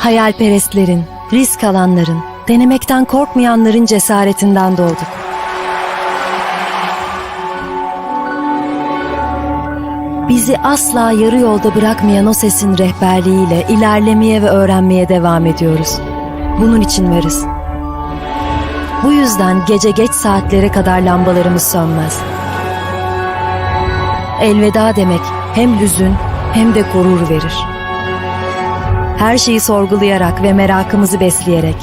Hayalperestlerin, risk alanların, denemekten korkmayanların cesaretinden doğduk. Bizi asla yarı yolda bırakmayan o sesin rehberliğiyle ilerlemeye ve öğrenmeye devam ediyoruz. Bunun için varız. Bu yüzden gece geç saatlere kadar lambalarımız sönmez. Elveda demek hem hüzün hem de gurur verir. Her şeyi sorgulayarak ve merakımızı besleyerek,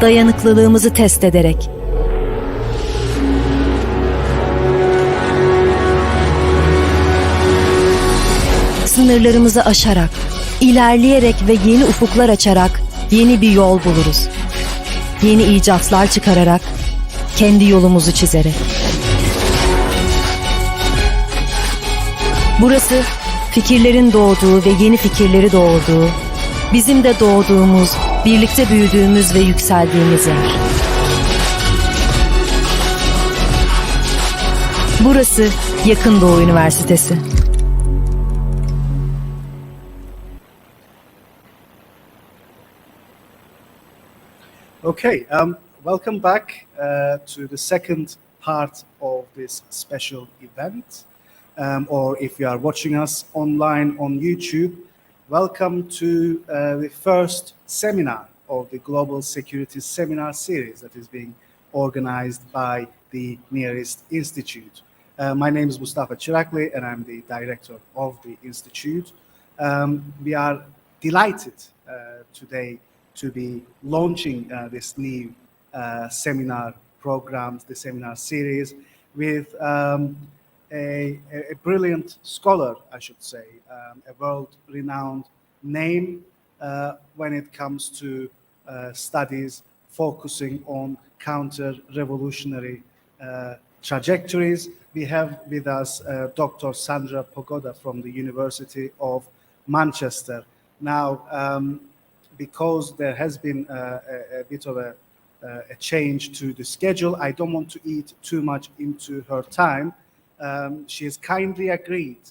dayanıklılığımızı test ederek, sınırlarımızı aşarak, ilerleyerek ve yeni ufuklar açarak yeni bir yol buluruz. Yeni icatlar çıkararak, kendi yolumuzu çizerek. Burası fikirlerin doğduğu ve yeni fikirleri doğurduğu, bizim de doğduğumuz, birlikte büyüdüğümüz ve yükseldiğimiz yer. Burası Yakın Doğu Üniversitesi. Okay, welcome back to the second part of this special event. Or if you are watching us online on YouTube, welcome to the first seminar of the Global Security Seminar Series that is being organized by the Near East Institute. My name is Mustafa Çıraklı and I'm the director of the Institute. We are delighted today to be launching this new seminar programs, the seminar series, with a brilliant scholar, I should say, a world-renowned name when it comes to studies focusing on counter-revolutionary trajectories. We have with us Dr. Sandra Pogodda from the University of Manchester. Now, because there has been a bit of a change to the schedule, I don't want to eat too much into her time. She has kindly agreed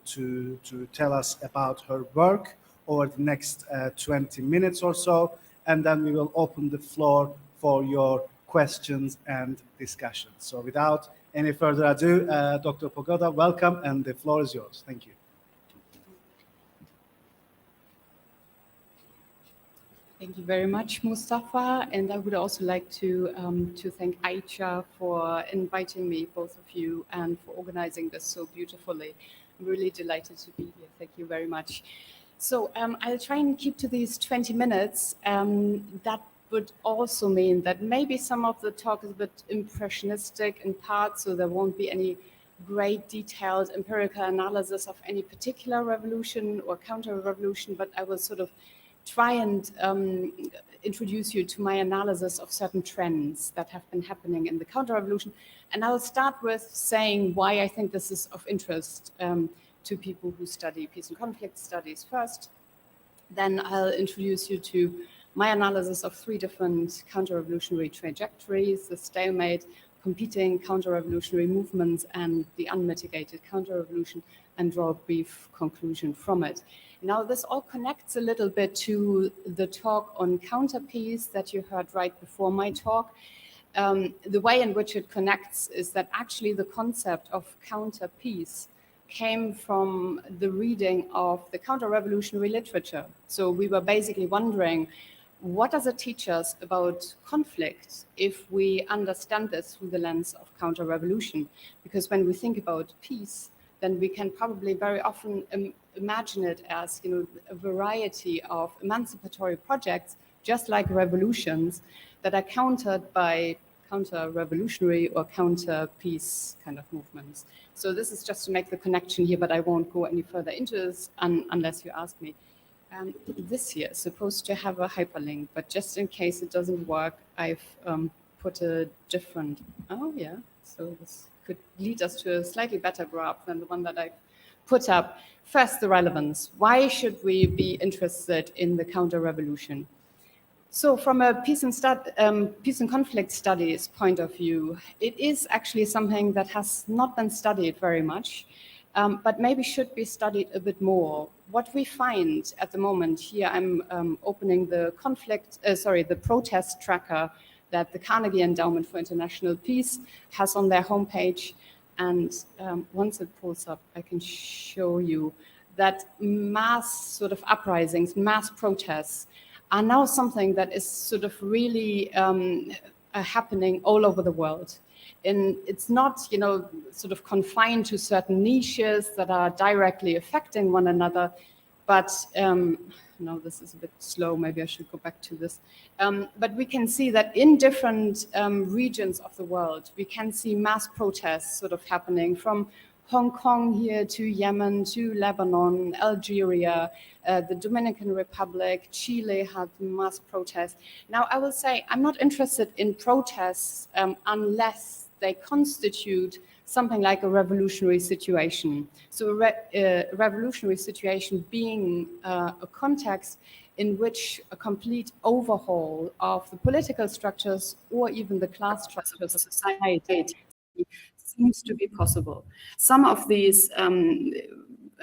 to tell us about her work over the next 20 minutes or so, and then we will open the floor for your questions and discussions. So without any further ado, Dr. Pogodda, welcome, and the floor is yours. Thank you. Thank you very much, Mustafa, and I would also like to thank Aicha for inviting me, both of you, and for organizing this so beautifully. I'm really delighted to be here. Thank you very much. So I'll try and keep to these 20 minutes. That would also mean that maybe some of the talk is a bit impressionistic in part, so there won't be any great detailed empirical analysis of any particular revolution or counter-revolution, but I will sort of try and introduce you to my analysis of certain trends that have been happening in the counter-revolution. And I'll start with saying why I think this is of interest to people who study peace and conflict studies first. Then I'll introduce you to my analysis of three different counter-revolutionary trajectories: the stalemate, competing counter-revolutionary movements, and the unmitigated counter-revolution, and draw a brief conclusion from it. Now, this all connects a little bit to the talk on counter-peace that you heard right before my talk. The way in which it connects is that actually the concept of counter-peace came from the reading of the counter-revolutionary literature. So we were basically wondering, what does it teach us about conflict if we understand this through the lens of counter-revolution? Because when we think about peace, then we can probably very often imagine it as, a variety of emancipatory projects, just like revolutions, that are countered by counter-revolutionary or counter-peace kind of movements. So this is just to make the connection here, but I won't go any further into this unless you ask me. This here is supposed to have a hyperlink, but just in case it doesn't work, I've put a different, so this could lead us to a slightly better graph than the one that I've put up. First, the relevance. Why should we be interested in the counter-revolution? So from a peace and conflict studies point of view, it is actually something that has not been studied very much, but maybe should be studied a bit more. what we find at the moment here, I'm opening the the protest tracker that the Carnegie Endowment for International Peace has on their homepage. And once it pulls up, I can show you that mass sort of uprisings, mass protests are now something that is sort of really happening all over the world. And it's not, sort of confined to certain niches that are directly affecting one another, but no, this is a bit slow. Maybe I should go back to this. But we can see that in different regions of the world, we can see mass protests sort of happening from Hong Kong here to Yemen to Lebanon, Algeria, the Dominican Republic, Chile had mass protests. Now, I will say I'm not interested in protests unless they constitute something like a revolutionary situation. So a revolutionary situation being a context in which a complete overhaul of the political structures or even the class structures of society seems to be possible. Some of these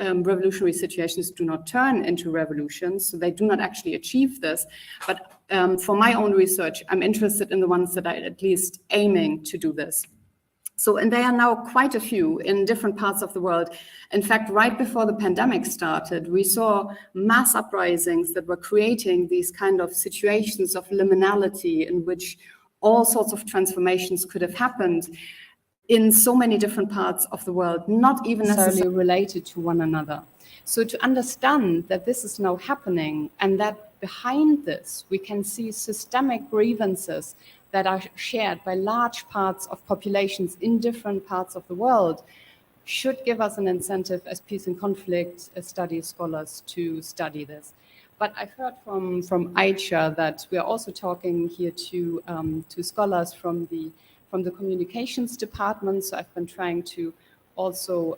revolutionary situations do not turn into revolutions, so they do not actually achieve this. But for my own research, I'm interested in the ones that are at least aiming to do this. So, and there are now quite a few in different parts of the world. In fact, right before the pandemic started, we saw mass uprisings that were creating these kind of situations of liminality in which all sorts of transformations could have happened in so many different parts of the world, not even necessarily related to one another. So to understand that this is now happening and that behind this we can see systemic grievances that are shared by large parts of populations in different parts of the world should give us an incentive as peace and conflict studies scholars to study this. But I've heard from Aicha that we are also talking here to scholars from the communications department. So I've been trying to also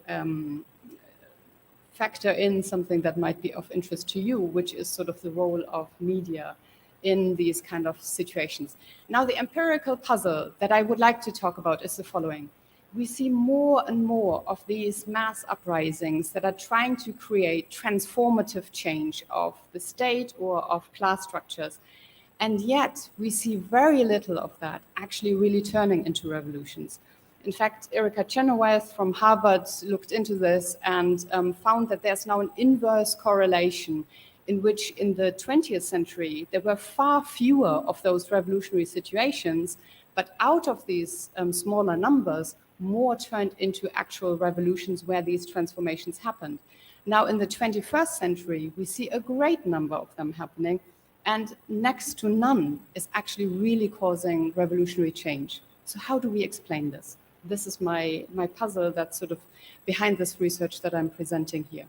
factor in something that might be of interest to you, which is sort of the role of media in these kind of situations. Now, the empirical puzzle that I would like to talk about is the following. We see more and more of these mass uprisings that are trying to create transformative change of the state or of class structures. And yet we see very little of that actually really turning into revolutions. In fact, Erica Chenoweth from Harvard looked into this and found that there's now an inverse correlation in which in the 20th century, there were far fewer of those revolutionary situations, but out of these smaller numbers, more turned into actual revolutions where these transformations happened. Now in the 21st century, we see a great number of them happening, and next to none is actually really causing revolutionary change. So how do we explain this? This is my puzzle that's sort of behind this research that I'm presenting here.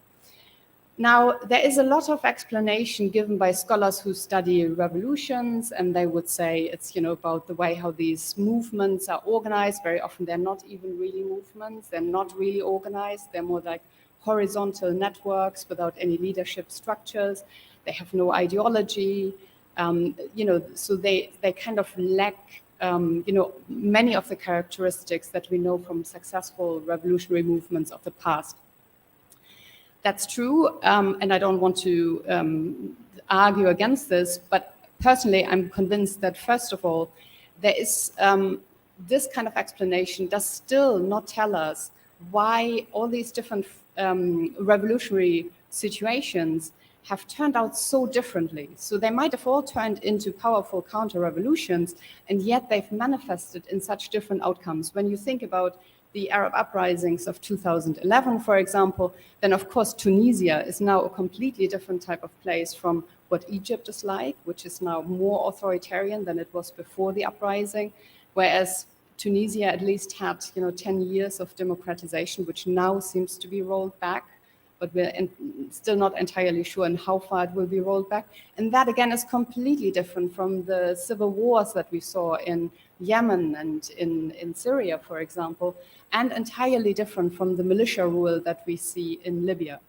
Now, there is a lot of explanation given by scholars who study revolutions, and they would say it's, about the way how these movements are organized. Very often they're not even really movements, they're not really organized, they're more like horizontal networks without any leadership structures. They have no ideology, so they kind of lack, many of the characteristics that we know from successful revolutionary movements of the past. That's true, and I don't want to argue against this, but personally, I'm convinced that, first of all, there is this kind of explanation does still not tell us why all these different revolutionary situations have turned out so differently. So they might have all turned into powerful counter-revolutions, and yet they've manifested in such different outcomes. When you think about the Arab uprisings of 2011, for example, then of course Tunisia is now a completely different type of place from what Egypt is like, which is now more authoritarian than it was before the uprising, whereas Tunisia at least had 10 years of democratization, which now seems to be rolled back, but we're still not entirely sure in how far it will be rolled back. And that again is completely different from the civil wars that we saw in Yemen and in Syria, for example, and entirely different from the militia rule that we see in Libya.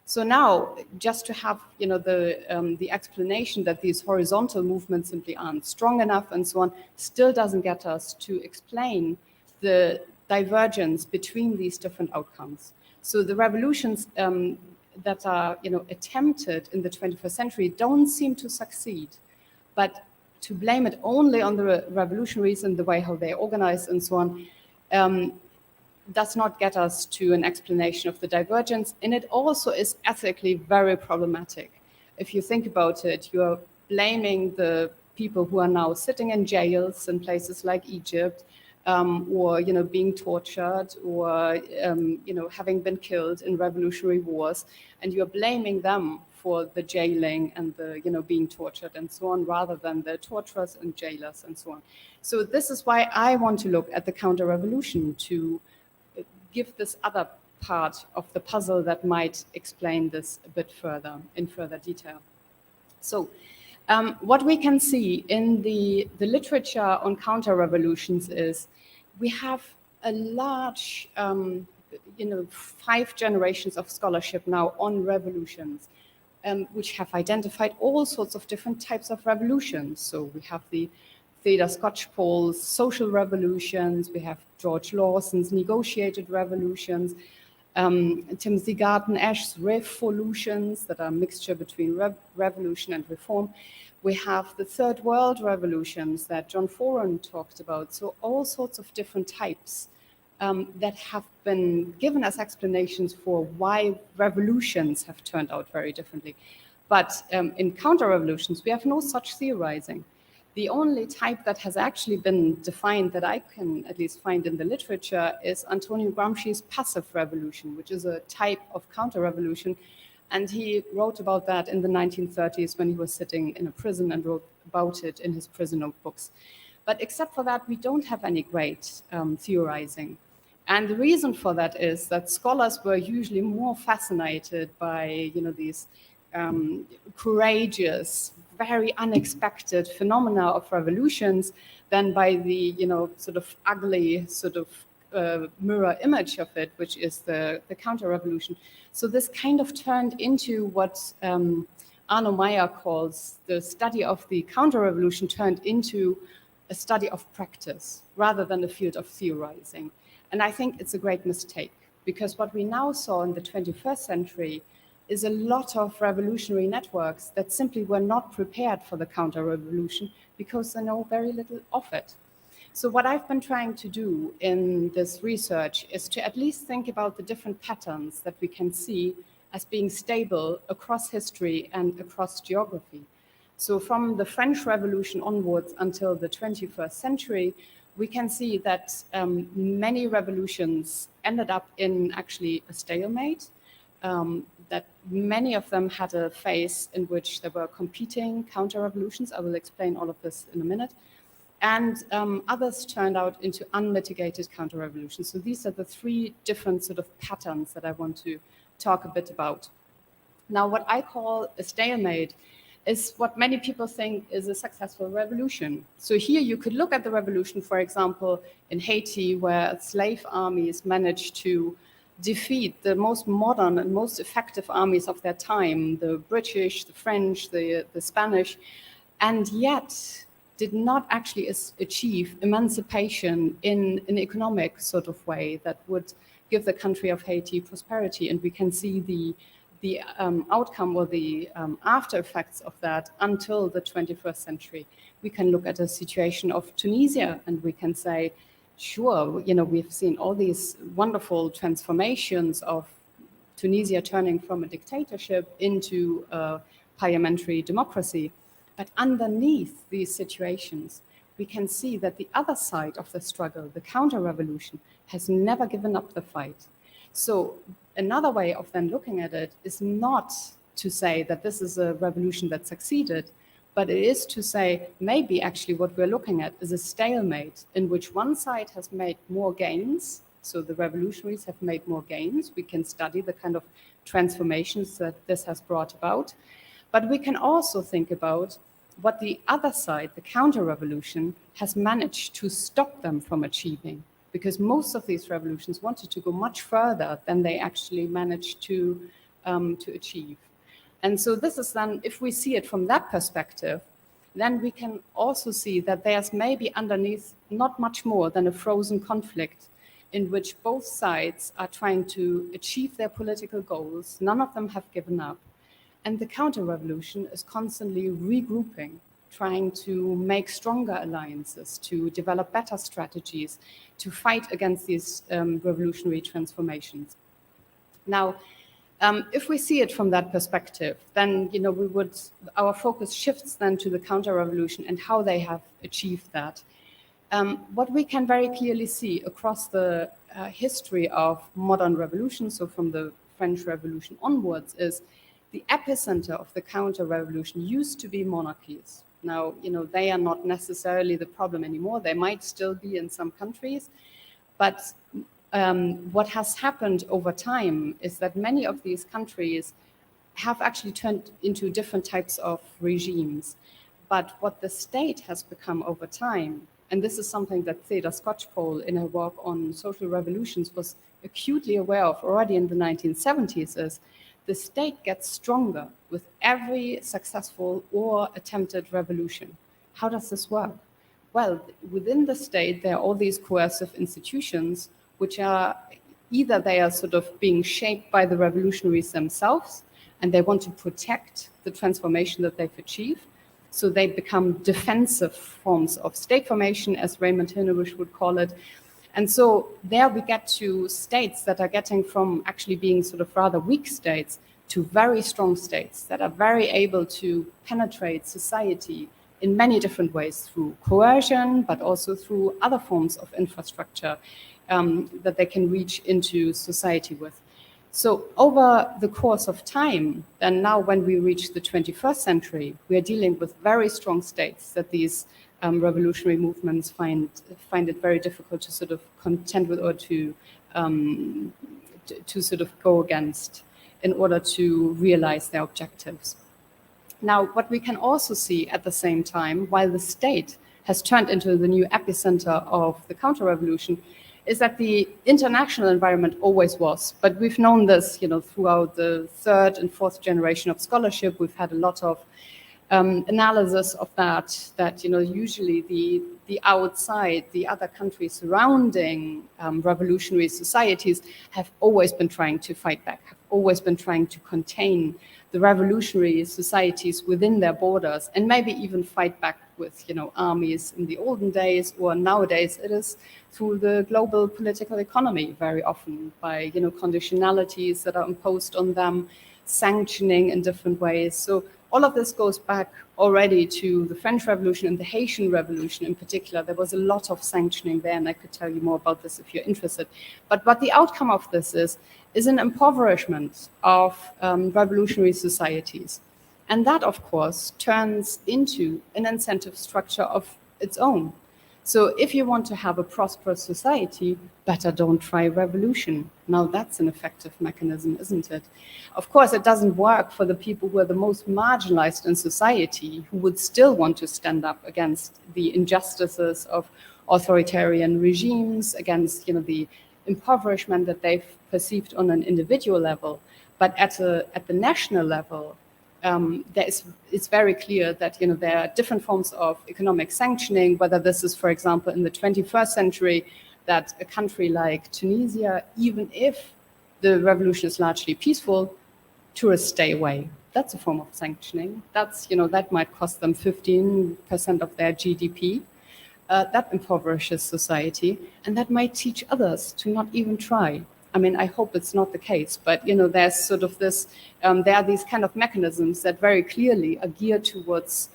So now, just to have the explanation that these horizontal movements simply aren't strong enough and so on, still doesn't get us to explain the divergence between these different outcomes. So the revolutions, that are, attempted in the 21st century don't seem to succeed. But to blame it only on the revolutionaries and the way how they organize and so on does not get us to an explanation of the divergence. And it also is ethically very problematic. If you think about it, you are blaming the people who are now sitting in jails in places like Egypt, or being tortured, or having been killed in revolutionary wars, and you're blaming them for the jailing and the being tortured and so on, rather than the torturers and jailers and so on. So this is why I want to look at the counter-revolution, to give this other part of the puzzle that might explain this a bit further, in further detail. So what we can see in the literature on counter-revolutions is we have a large, 5 generations of scholarship now on revolutions, which have identified all sorts of different types of revolutions. So we have the Theda Skocpol's social revolutions, we have George Lawson's negotiated revolutions, Timothy Garton Ash's revolutions that are a mixture between revolution and reform. We have the Third World revolutions that John Foran talked about. So all sorts of different types that have been given as explanations for why revolutions have turned out very differently. But in counter-revolutions, we have no such theorizing. The only type that has actually been defined that I can at least find in the literature is Antonio Gramsci's passive revolution, which is a type of counter-revolution. And he wrote about that in the 1930s when he was sitting in a prison and wrote about it in his prison notebooks. But except for that, we don't have any great theorizing. And the reason for that is that scholars were usually more fascinated by, these courageous, very unexpected phenomena of revolutions than by the, sort of ugly sort of mirror image of it, which is the counter-revolution. So this kind of turned into what Arno Meyer calls the study of the counter-revolution, turned into a study of practice rather than a field of theorizing. And I think it's a great mistake, because what we now saw in the 21st century is a lot of revolutionary networks that simply were not prepared for the counter-revolution because they know very little of it. So what I've been trying to do in this research is to at least think about the different patterns that we can see as being stable across history and across geography. So from the French Revolution onwards until the 21st century, we can see that many revolutions ended up in actually a stalemate, that many of them had a phase in which there were competing counter-revolutions. I will explain all of this in a minute. And others turned out into unmitigated counter-revolutions. So these are the 3 different sort of patterns that I want to talk a bit about. Now, what I call a stalemate is what many people think is a successful revolution. So here you could look at the revolution, for example, in Haiti, where slave armies managed to defeat the most modern and most effective armies of their time, the British, the French, the Spanish, and yet did not actually achieve emancipation in an economic sort of way that would give the country of Haiti prosperity. And we can see the outcome or the after effects of that until the 21st century. We can look at a situation of Tunisia and we can say, sure, we've seen all these wonderful transformations of Tunisia turning from a dictatorship into a parliamentary democracy. But underneath these situations, we can see that the other side of the struggle, the counter-revolution, has never given up the fight. So another way of then looking at it is not to say that this is a revolution that succeeded, but it is to say maybe actually what we're looking at is a stalemate in which one side has made more gains. So the revolutionaries have made more gains. We can study the kind of transformations that this has brought about. But we can also think about what the other side, the counter-revolution, has managed to stop them from achieving. Because most of these revolutions wanted to go much further than they actually managed to achieve. And so this is then, if we see it from that perspective, then we can also see that there's maybe underneath not much more than a frozen conflict in which both sides are trying to achieve their political goals. None of them have given up. And the counter-revolution is constantly regrouping, trying to make stronger alliances, to develop better strategies, to fight against these revolutionary transformations. Now, if we see it from that perspective, then our focus shifts then to the counter-revolution and how they have achieved that. What we can very clearly see across the history of modern revolutions, so from the French Revolution onwards, is the epicenter of the counter-revolution used to be monarchies. Now, they are not necessarily the problem anymore. They might still be in some countries, but what has happened over time is that many of these countries have actually turned into different types of regimes. But what the state has become over time, and this is something that Theda Skocpol in her work on social revolutions was acutely aware of already in the 1970s, is the state gets stronger with every successful or attempted revolution. How does this work? Well, within the state, there are all these coercive institutions, which are either they are sort of being shaped by the revolutionaries themselves, and they want to protect the transformation that they've achieved. So they become defensive forms of state formation, as Raymond Hirnebusch would call it. And so there we get to states that are getting from actually being sort of rather weak states to very strong states that are very able to penetrate society in many different ways through coercion, but also through other forms of infrastructure that they can reach into society with. So over the course of time, then now when we reach the 21st century, we are dealing with very strong states that these revolutionary movements find it very difficult to sort of contend with or to sort of go against in order to realize their objectives. Now, what we can also see at the same time, while the state has turned into the new epicenter of the counter-revolution, is that the international environment always was. But we've known this, throughout the third and fourth generation of scholarship. We've had a lot of analysis of that usually the outside, the other countries surrounding revolutionary societies have always been trying to fight back, have always been trying to contain the revolutionary societies within their borders, and maybe even fight back with armies in the olden days, or nowadays it is through the global political economy very often by conditionalities that are imposed on them, sanctioning in different ways. So all of this goes back already to the French Revolution and the Haitian Revolution in particular. There was a lot of sanctioning there, and I could tell you more about this if you're interested. But what the outcome of this is an impoverishment of revolutionary societies. And that, of course, turns into an incentive structure of its own. So if you want to have a prosperous society, better don't try revolution. Now that's an effective mechanism, isn't it? Of course, it doesn't work for the people who are the most marginalized in society, who would still want to stand up against the injustices of authoritarian regimes, against the impoverishment that they've perceived on an individual level. But at the national level, it's very clear that there are different forms of economic sanctioning, whether this is, for example, in the 21st century, that a country like Tunisia, even if the revolution is largely peaceful, tourists stay away. That's a form of sanctioning. That's, that might cost them 15% of their GDP. That impoverishes society, and that might teach others to not even try. I mean, I hope it's not the case, but there's sort of this, there are these kind of mechanisms that very clearly are geared towards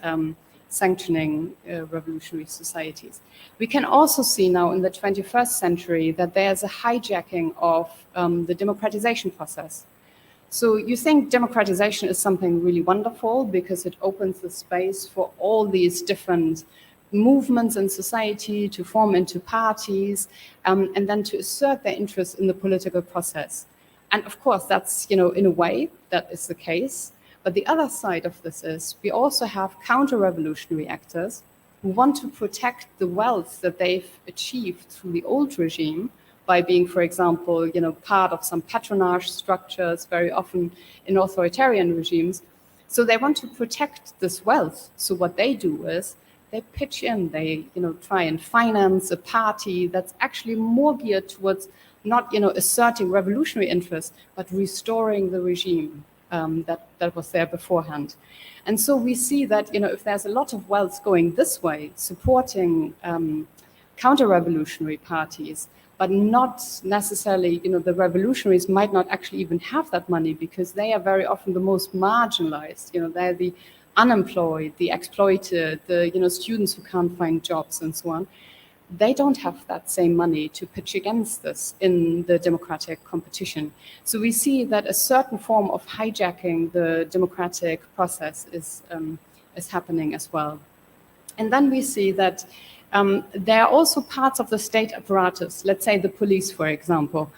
sanctioning revolutionary societies. We can also see now in the 21st century that there's a hijacking of the democratization process. So you think democratization is something really wonderful because it opens the space for all these different movements in society to form into parties and then to assert their interest in the political process. And of course, that's, in a way, that is the case. But the other side of this is we also have counter-revolutionary actors who want to protect the wealth that they've achieved through the old regime by being, for example, part of some patronage structures, very often in authoritarian regimes. So they want to protect this wealth. So what they do is they pitch in, they try and finance a party that's actually more geared towards not asserting revolutionary interests, but restoring the regime that was there beforehand. And so we see that if there's a lot of wealth going this way, supporting counter-revolutionary parties, but not necessarily, the revolutionaries might not actually even have that money because they are very often the most marginalized. They're the unemployed, the exploited, the students who can't find jobs and so on. They don't have that same money to pitch against this in the democratic competition. So we see that a certain form of hijacking the democratic process is happening as well. And then we see that there are also parts of the state apparatus, let's say the police, for example,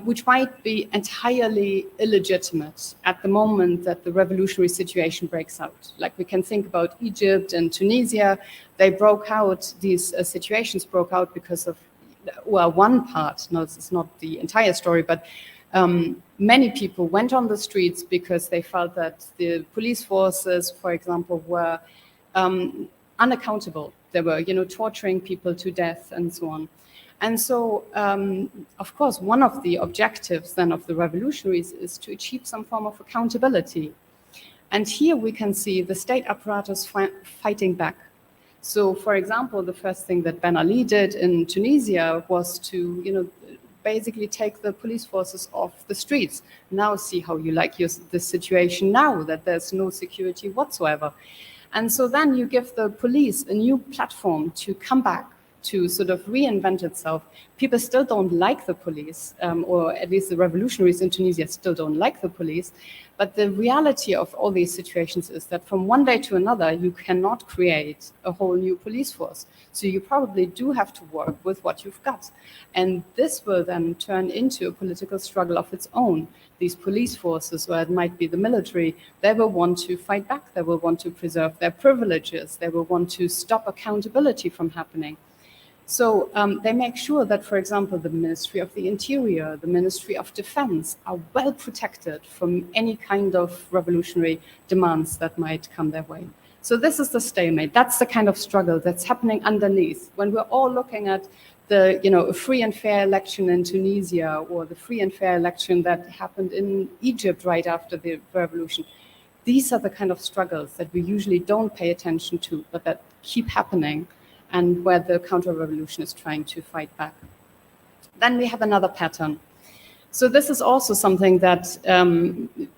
which might be entirely illegitimate at the moment that the revolutionary situation breaks out. Like we can think about Egypt and Tunisia. They broke out, these situations broke out because of, well, one part, no, it's not the entire story, but many people went on the streets because they felt that the police forces, for example, were unaccountable. They were, torturing people to death and so on. And so, of course, one of the objectives then of the revolutionaries is to achieve some form of accountability. And here we can see the state apparatus fighting back. So, for example, the first thing that Ben Ali did in Tunisia was to, basically take the police forces off the streets. Now see how you like the situation now that there's no security whatsoever. And so then you give the police a new platform to come back, to sort of reinvent itself. People still don't like the police, or at least the revolutionaries in Tunisia still don't like the police. But the reality of all these situations is that from one day to another, you cannot create a whole new police force. So you probably do have to work with what you've got. And this will then turn into a political struggle of its own. These police forces, or it might be the military, they will want to fight back. They will want to preserve their privileges. They will want to stop accountability from happening. So they make sure that, for example, the Ministry of the Interior, the Ministry of Defense are well protected from any kind of revolutionary demands that might come their way. So this is the stalemate. That's the kind of struggle that's happening underneath. When we're all looking at the, a free and fair election in Tunisia, or the free and fair election that happened in Egypt right after the revolution, these are the kind of struggles that we usually don't pay attention to, but that keep happening, and where the counter-revolution is trying to fight back. Then we have another pattern. So this is also something that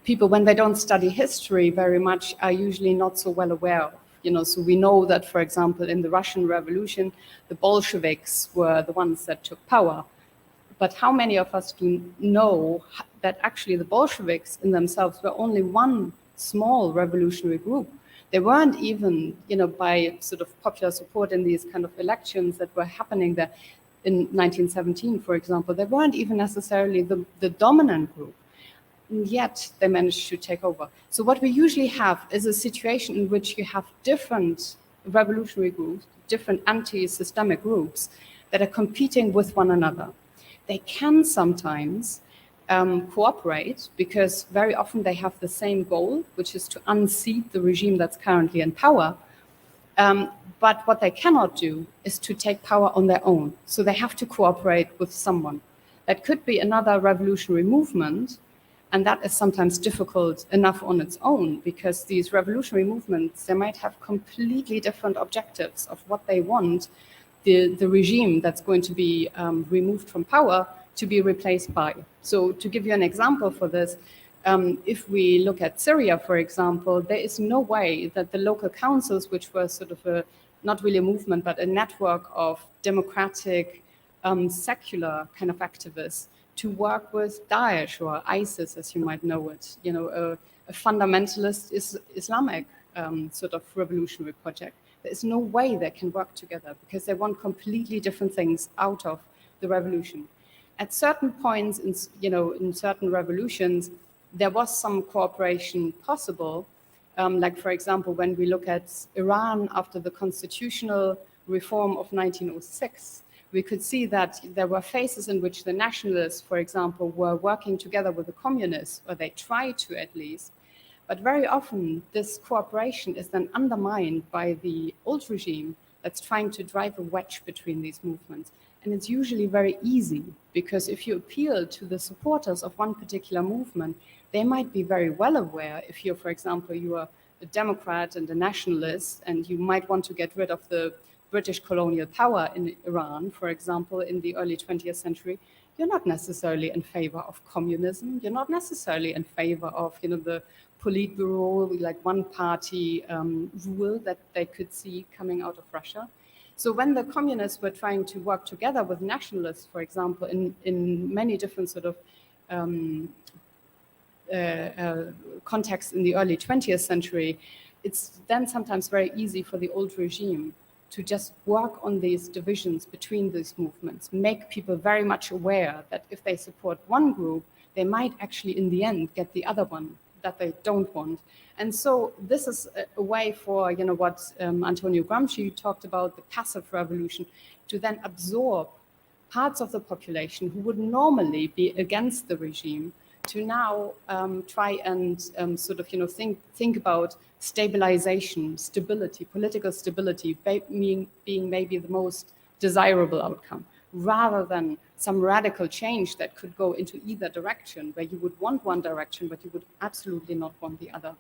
people, when they don't study history very much, are usually not so well aware of. So we know that, for example, in the Russian Revolution, the Bolsheviks were the ones that took power. But how many of us do know that actually the Bolsheviks in themselves were only one small revolutionary group? They weren't even, by sort of popular support in these kind of elections that were happening there in 1917, for example, they weren't even necessarily the dominant group. And yet they managed to take over. So what we usually have is a situation in which you have different revolutionary groups, different anti-systemic groups that are competing with one another. They can sometimes cooperate because very often they have the same goal, which is to unseat the regime that's currently in power. But what they cannot do is to take power on their own. So they have to cooperate with someone. That could be another revolutionary movement, and that is sometimes difficult enough on its own because these revolutionary movements, they might have completely different objectives of what they want the regime that's going to be removed from power to be replaced by. So to give you an example for this, if we look at Syria, for example, there is no way that the local councils, which were sort of not really a movement, but a network of democratic, secular kind of activists, to work with Daesh or ISIS, as you might know it, a fundamentalist Islamic sort of revolutionary project. There is no way they can work together because they want completely different things out of the revolution. At certain points in certain revolutions, there was some cooperation possible. Like, for example, when we look at Iran after the constitutional reform of 1906, we could see that there were phases in which the nationalists, for example, were working together with the communists, or they tried to at least. But very often, this cooperation is then undermined by the old regime that's trying to drive a wedge between these movements. And it's usually very easy, because if you appeal to the supporters of one particular movement, they might be very well aware, if you're, for example, you are a Democrat and a nationalist, and you might want to get rid of the British colonial power in Iran, for example, in the early 20th century, you're not necessarily in favor of communism. You're not necessarily in favor of, the Politburo, like one-party rule that they could see coming out of Russia. So when the communists were trying to work together with nationalists, for example, in many different sort of contexts in the early 20th century, it's then sometimes very easy for the old regime to just work on these divisions between these movements, make people very much aware that if they support one group, they might actually in the end get the other one that they don't want. And so this is a way for, what Antonio Gramsci talked about, the passive revolution, to then absorb parts of the population who would normally be against the regime, to now try and sort of, think about stabilization, stability, political stability being maybe the most desirable outcome, rather than some radical change that could go into either direction, where you would want one direction, but you would absolutely not want the other.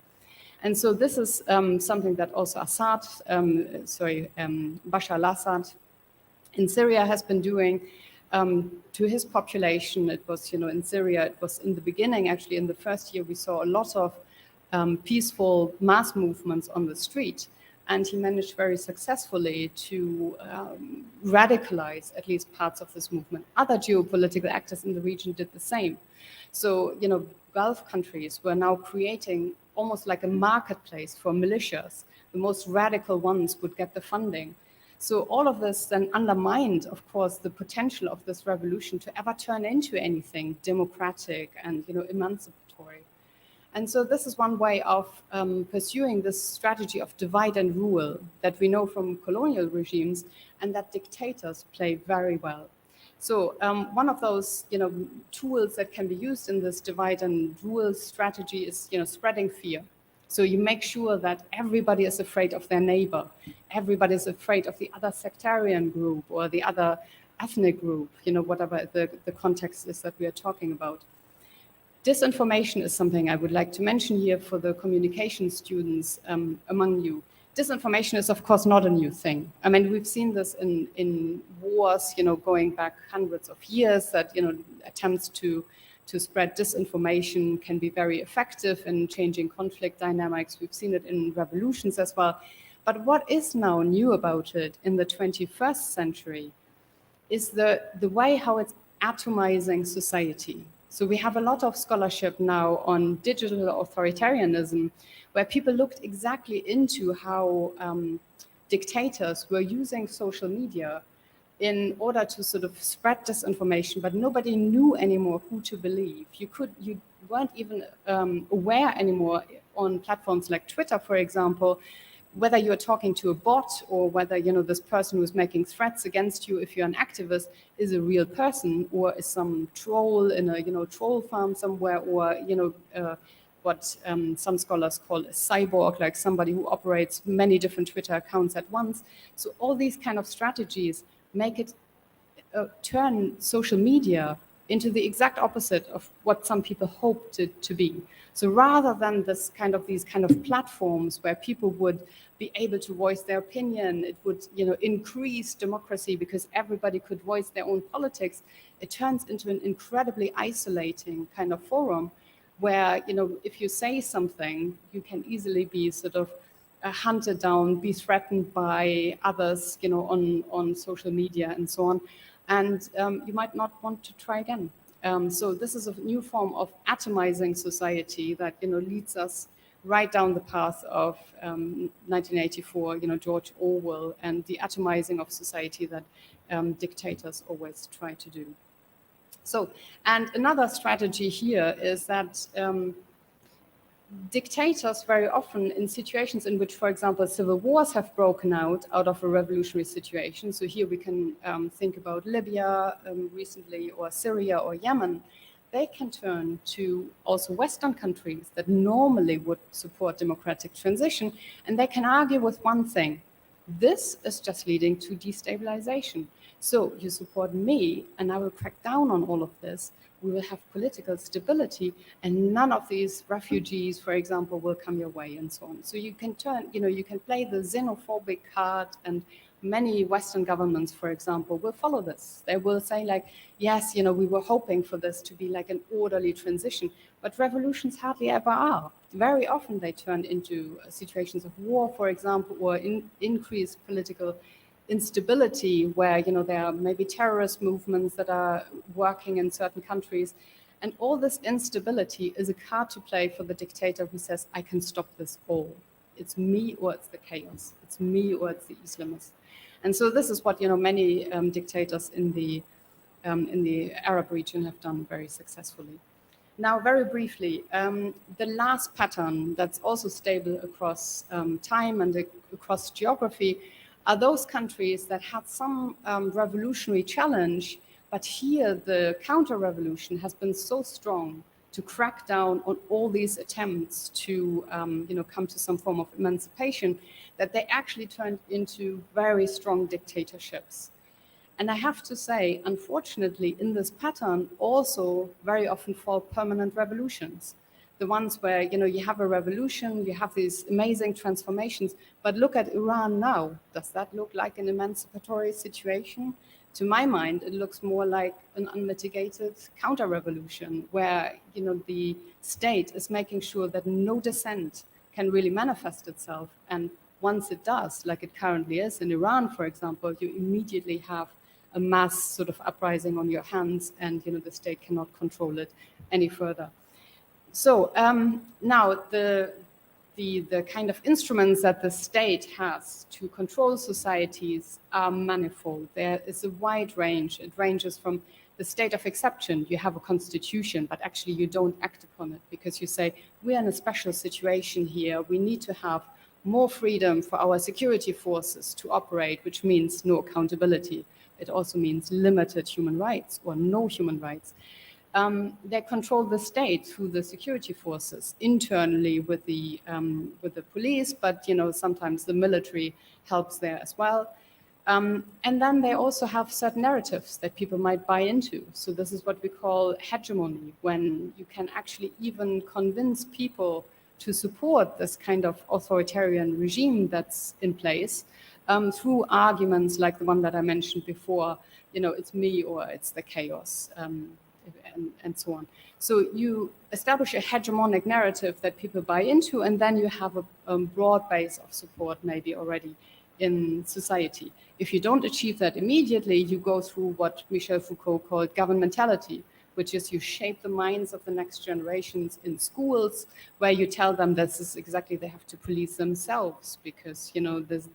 And so this is something that also Bashar al-Assad in Syria has been doing to his population. It was, in Syria, it was in the beginning, actually in the first year, we saw a lot of peaceful mass movements on the street. And he managed very successfully to radicalize at least parts of this movement. Other geopolitical actors in the region did the same. So, Gulf countries were now creating almost like a marketplace for militias. The most radical ones would get the funding. So all of this then undermined, of course, the potential of this revolution to ever turn into anything democratic and, emancipatory. And so this is one way of pursuing this strategy of divide and rule that we know from colonial regimes, and that dictators play very well. So one of those, tools that can be used in this divide and rule strategy is, spreading fear. So you make sure that everybody is afraid of their neighbor. Everybody is afraid of the other sectarian group or the other ethnic group, whatever the context is that we are talking about. Disinformation is something I would like to mention here for the communication students among you. Disinformation is, of course, not a new thing. I mean, we've seen this in wars, going back hundreds of years, that, attempts to spread disinformation can be very effective in changing conflict dynamics. We've seen it in revolutions as well. But what is now new about it in the 21st century is the way how it's atomizing society. So we have a lot of scholarship now on digital authoritarianism, where people looked exactly into how dictators were using social media in order to sort of spread disinformation, but nobody knew anymore who to believe. You weren't even aware anymore on platforms like Twitter, for example, whether you're talking to a bot or whether, this person who's making threats against you, if you're an activist, is a real person, or is some troll in a, troll farm somewhere, or, what some scholars call a cyborg, like somebody who operates many different Twitter accounts at once. So all these kind of strategies make it turn social media into the exact opposite of what some people hoped it to be. So rather than these kind of platforms where people would be able to voice their opinion, it would, increase democracy because everybody could voice their own politics, it turns into an incredibly isolating kind of forum where, if you say something, you can easily be sort of hunted down, be threatened by others, on social media and so on. And you might not want to try again. So this is a new form of atomizing society that, leads us right down the path of 1984, George Orwell, and the atomizing of society that dictators always try to do. So, and another strategy here is that dictators very often, in situations in which, for example, civil wars have broken out of a revolutionary situation, so here we can think about Libya recently, or Syria or Yemen, they can turn to also Western countries that normally would support democratic transition, and they can argue with one thing: this is just leading to destabilization. So you support me, and I will crack down on all of this. We will have political stability, and none of these refugees, for example, will come your way, and so on. So you can turn, you can play the xenophobic card, and many Western governments, for example, will follow this. They will say, like, yes, we were hoping for this to be like an orderly transition, but revolutions hardly ever are. Very often they turn into situations of war, for example, or increased political instability, where there are maybe terrorist movements that are working in certain countries. And all this instability is a card to play for the dictator who says, I can stop this all. It's me or it's the chaos. It's me or it's the Islamists. And so this is what many dictators in the Arab region have done very successfully. Now, very briefly, the last pattern that's also stable across time and across geography are those countries that had some revolutionary challenge, but here the counter-revolution has been so strong to crack down on all these attempts to come to some form of emancipation, that they actually turned into very strong dictatorships. And I have to say, unfortunately, in this pattern also very often fall permanent revolutions. The ones where you have a revolution, you have these amazing transformations, but look at Iran now. Does that look like an emancipatory situation? To my mind, it looks more like an unmitigated counter-revolution, where the state is making sure that no dissent can really manifest itself. And once it does, like it currently is in Iran, for example, you immediately have a mass sort of uprising on your hands, and the state cannot control it any further. So now the kind of instruments that the state has to control societies are manifold. There is a wide range. It ranges from the state of exception. You have a constitution, but actually you don't act upon it because you say, we're in a special situation here. We need to have more freedom for our security forces to operate, which means no accountability. It also means limited human rights or no human rights. They control the state through the security forces internally with the police, but sometimes the military helps there as well. And then they also have certain narratives that people might buy into. So this is what we call hegemony, when you can actually even convince people to support this kind of authoritarian regime that's in place through arguments like the one that I mentioned before. It's me or it's the chaos. And so on. So you establish a hegemonic narrative that people buy into, and then you have a broad base of support maybe already in society. If you don't achieve that immediately, you go through what Michel Foucault called governmentality, which is you shape the minds of the next generations in schools, where you tell them this is exactly, they have to police themselves because,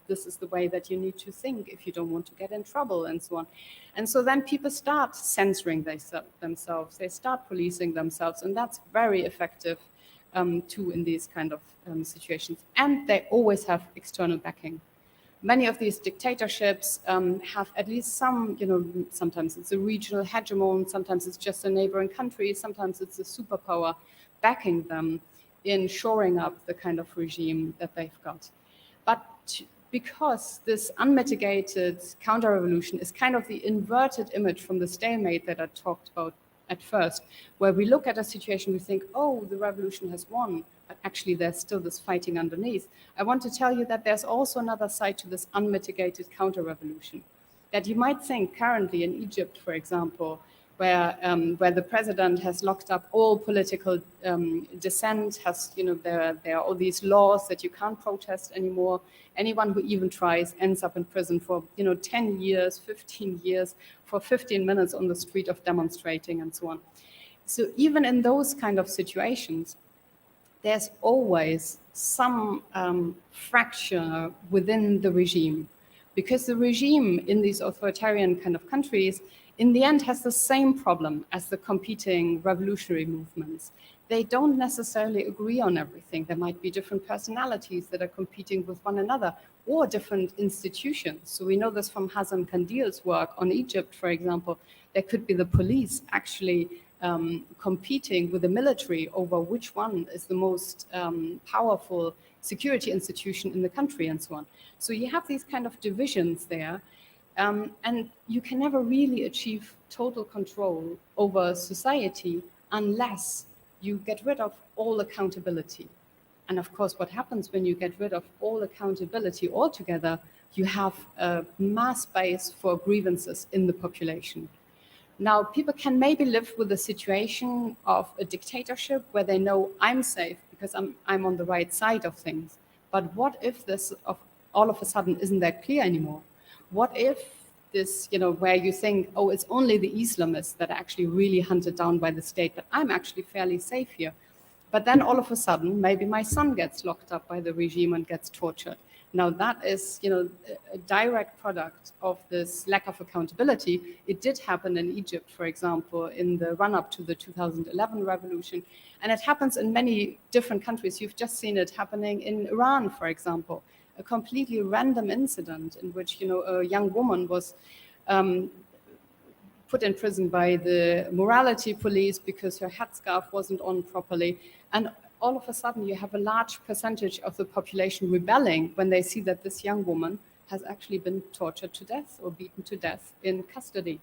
this is the way that you need to think if you don't want to get in trouble and so on. And so then people start censoring themselves, they start policing themselves, and that's very effective too in these kind of situations. And they always have external backing. Many of these dictatorships have at least some, sometimes it's a regional hegemon, sometimes it's just a neighboring country, sometimes it's a superpower backing them in shoring up the kind of regime that they've got. But because this unmitigated counter-revolution is kind of the inverted image from the stalemate that I talked about at first, where we look at a situation, we think, oh, the revolution has won, but actually there's still this fighting underneath. I want to tell you that there's also another side to this unmitigated counter-revolution, that you might think currently in Egypt, for example, where the president has locked up all political dissent, has, there are all these laws that you can't protest anymore. Anyone who even tries ends up in prison for, 10 years, 15 years, for 15 minutes on the street of demonstrating and so on. So even in those kind of situations, there's always some fracture within the regime, because the regime in these authoritarian kind of countries in the end has the same problem as the competing revolutionary movements. They don't necessarily agree on everything. There might be different personalities that are competing with one another, or different institutions. So we know this from Hazem Kandil's work on Egypt, for example. There could be the police actually competing with the military over which one is the most powerful security institution in the country and so on. So you have these kind of divisions there, and you can never really achieve total control over society unless you get rid of all accountability. And of course, what happens when you get rid of all accountability altogether, you have a mass base for grievances in the population. Now, people can maybe live with the situation of a dictatorship where they know I'm safe because I'm on the right side of things. But what if this all of a sudden isn't that clear anymore? What if this, where you think, oh, it's only the Islamists that are actually really hunted down by the state, but I'm actually fairly safe here. But then all of a sudden, maybe my son gets locked up by the regime and gets tortured. Now that is, a direct product of this lack of accountability. It did happen in Egypt, for example, in the run-up to the 2011 revolution. And it happens in many different countries. You've just seen it happening in Iran, for example, a completely random incident in which, a young woman was put in prison by the morality police because her headscarf wasn't on properly. And all of a sudden you have a large percentage of the population rebelling when they see that this young woman has actually been tortured to death or beaten to death in custody.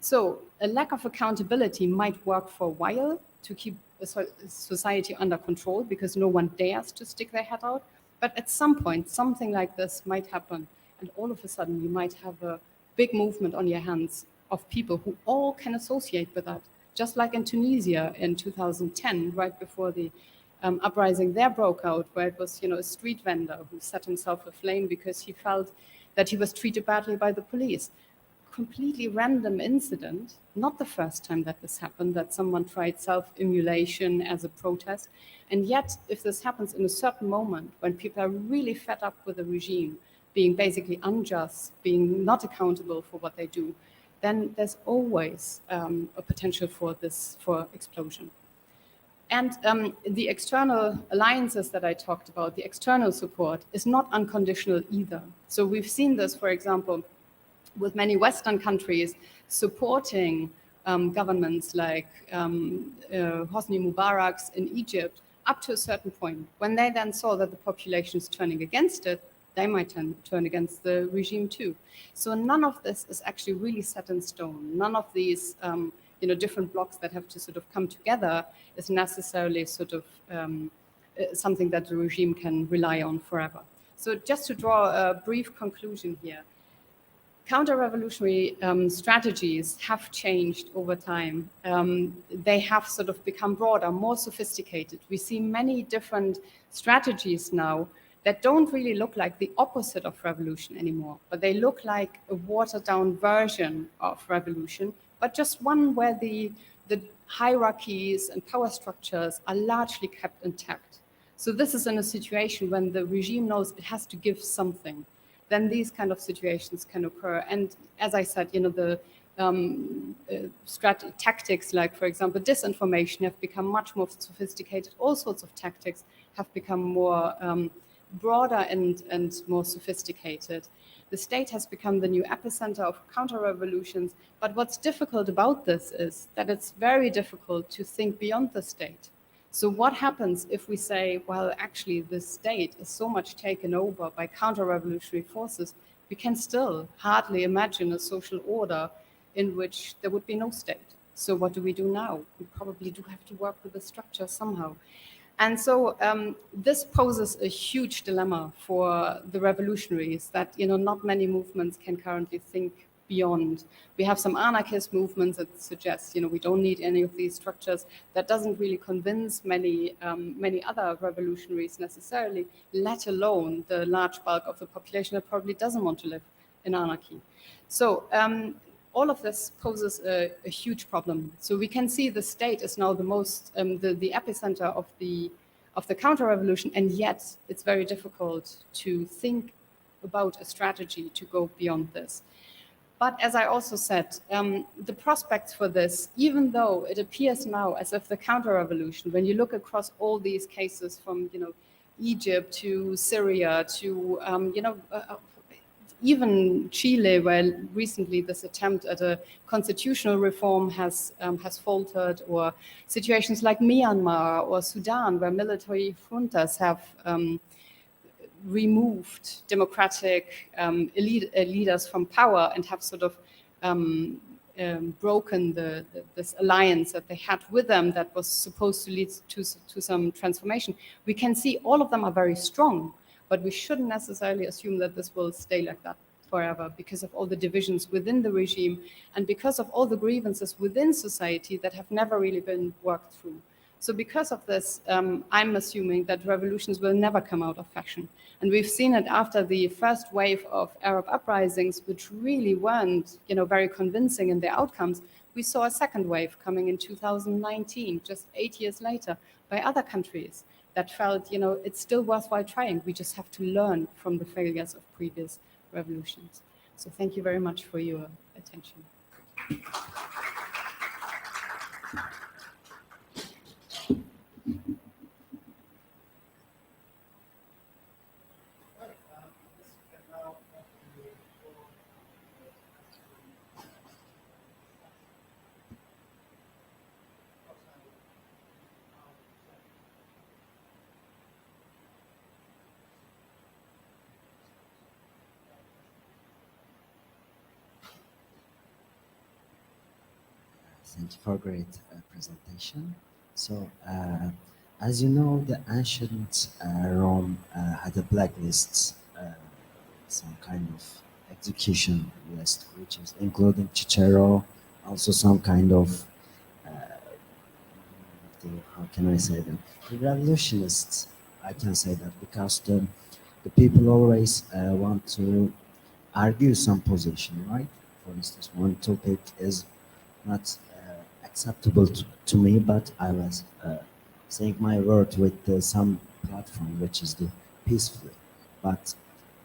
So a lack of accountability might work for a while to keep a society under control because no one dares to stick their head out. But at some point, something like this might happen. And all of a sudden you might have a big movement on your hands of people who all can associate with that. Just like in Tunisia in 2010, right before the uprising there broke out, where it was, a street vendor who set himself aflame because he felt that he was treated badly by the police. Completely random incident, not the first time that this happened, that someone tried self-immolation as a protest. And yet, if this happens in a certain moment when people are really fed up with the regime, being basically unjust, being not accountable for what they do, then there's always a potential for explosion. And the external alliances that I talked about, the external support, is not unconditional either. So we've seen this, for example, with many Western countries supporting governments like Hosni Mubarak's in Egypt up to a certain point. When they then saw that the population is turning against it, they might turn against the regime too. So none of this is actually really set in stone. None of these different blocks that have to sort of come together is necessarily sort of something that the regime can rely on forever. So just to draw a brief conclusion here, counter-revolutionary strategies have changed over time. They have sort of become broader, more sophisticated. We see many different strategies now that don't really look like the opposite of revolution anymore, but they look like a watered-down version of revolution, but just one where the hierarchies and power structures are largely kept intact. So this is in a situation when the regime knows it has to give something. Then these kind of situations can occur. And as I said, the tactics like, for example, disinformation have become much more sophisticated. All sorts of tactics have become more broader and more sophisticated. The state has become the new epicenter of counter-revolutions. But what's difficult about this is that it's very difficult to think beyond the state. So what happens if we say, well, actually, the state is so much taken over by counter-revolutionary forces, we can still hardly imagine a social order in which there would be no state. So what do we do now? We probably do have to work with the structure somehow. And so this poses a huge dilemma for the revolutionaries that, not many movements can currently think beyond. We have some anarchist movements that suggest, we don't need any of these structures. That doesn't really convince many other revolutionaries necessarily, let alone the large bulk of the population that probably doesn't want to live in anarchy. So all of this poses a huge problem. So we can see the state is now the most, the epicenter of the counter-revolution, and yet it's very difficult to think about a strategy to go beyond this. But as I also said, the prospects for this, even though it appears now as if the counter-revolution, when you look across all these cases from, Egypt to Syria to, even Chile, where recently this attempt at a constitutional reform has faltered, or situations like Myanmar or Sudan, where military juntas have removed democratic leaders from power and have sort of broken this alliance that they had with them that was supposed to lead to some transformation. We can see all of them are very strong, but we shouldn't necessarily assume that this will stay like that forever because of all the divisions within the regime and because of all the grievances within society that have never really been worked through. So because of this, I'm assuming that revolutions will never come out of fashion. And we've seen it after the first wave of Arab uprisings, which really weren't, very convincing in their outcomes. We saw a second wave coming in 2019, just 8 years later, by other countries that felt, it's still worthwhile trying. We just have to learn from the failures of previous revolutions. So thank you very much for your attention. Thank you for a great presentation. So, as you know, the ancient Rome had a blacklist, some kind of execution list, which is including Cicero, also some kind of, how can I say that? The revolutionists, I can say that, because the people always want to argue some position, right? For instance, one topic is not acceptable to me, but I was saying my word with some platform, which is the peacefully. But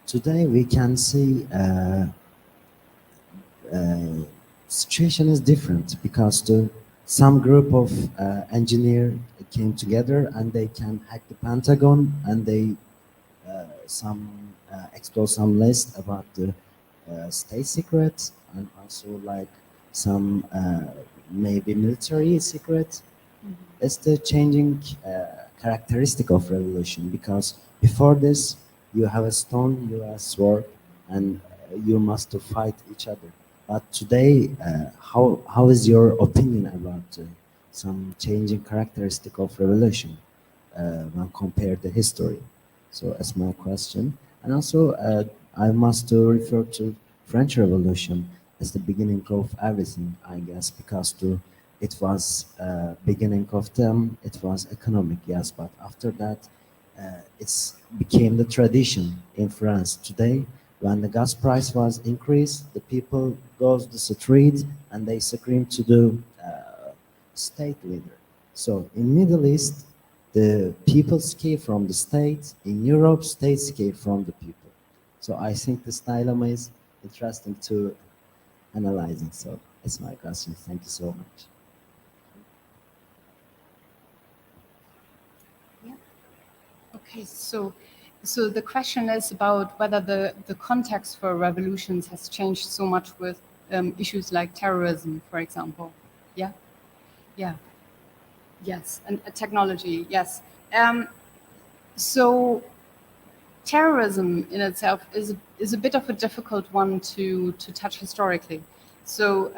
today we can see situation is different because some group of engineer came together and they can hack the Pentagon and they explore some list about the state secrets and also like some maybe military secret. It's the changing characteristic of revolution, because before this you have a stone, you have a sword, and you must fight each other. But today, how is your opinion about some changing characteristic of revolution when compared to history? So that's my question. And also, I must refer to French Revolution as the beginning of everything, I guess, because it was beginning of them, it was economic, yes, but after that, it's became the tradition in France. Today, when the gas price was increased, the people goes to the street and they scream to the state leader. So in Middle East, the people escape from the state. In Europe, states escape from the people. So I think this dilemma is interesting to analyzing. So it's my question. Thank you so much. Yeah. Okay, so the question is about whether the context for revolutions has changed so much with issues like terrorism, for example. Yeah. Yeah. Yes, and technology. Yes. So terrorism in itself is a bit of a difficult one to touch historically. So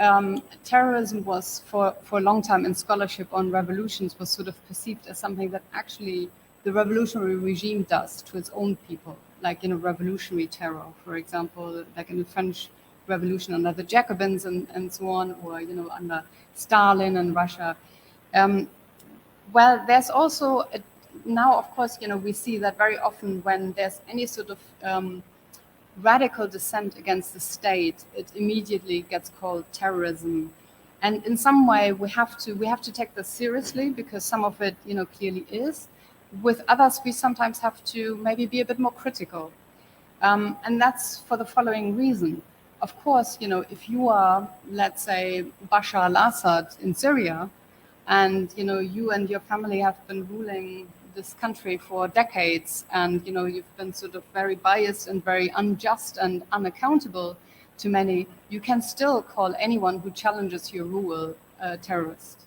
terrorism was for a long time in scholarship on revolutions was sort of perceived as something that actually the revolutionary regime does to its own people, like revolutionary terror, for example, like in the French Revolution under the Jacobins and so on, or under Stalin and Russia. Well, there's also now, of course, we see that very often when there's any sort of radical dissent against the state, it immediately gets called terrorism. And in some way, we have to take this seriously, because some of it, clearly is. With others, we sometimes have to maybe be a bit more critical. And that's for the following reason. Of course, if you are, let's say, Bashar al-Assad in Syria, and you and your family have been ruling this country for decades, and you've been sort of very biased and very unjust and unaccountable to many, you can still call anyone who challenges your rule a terrorist.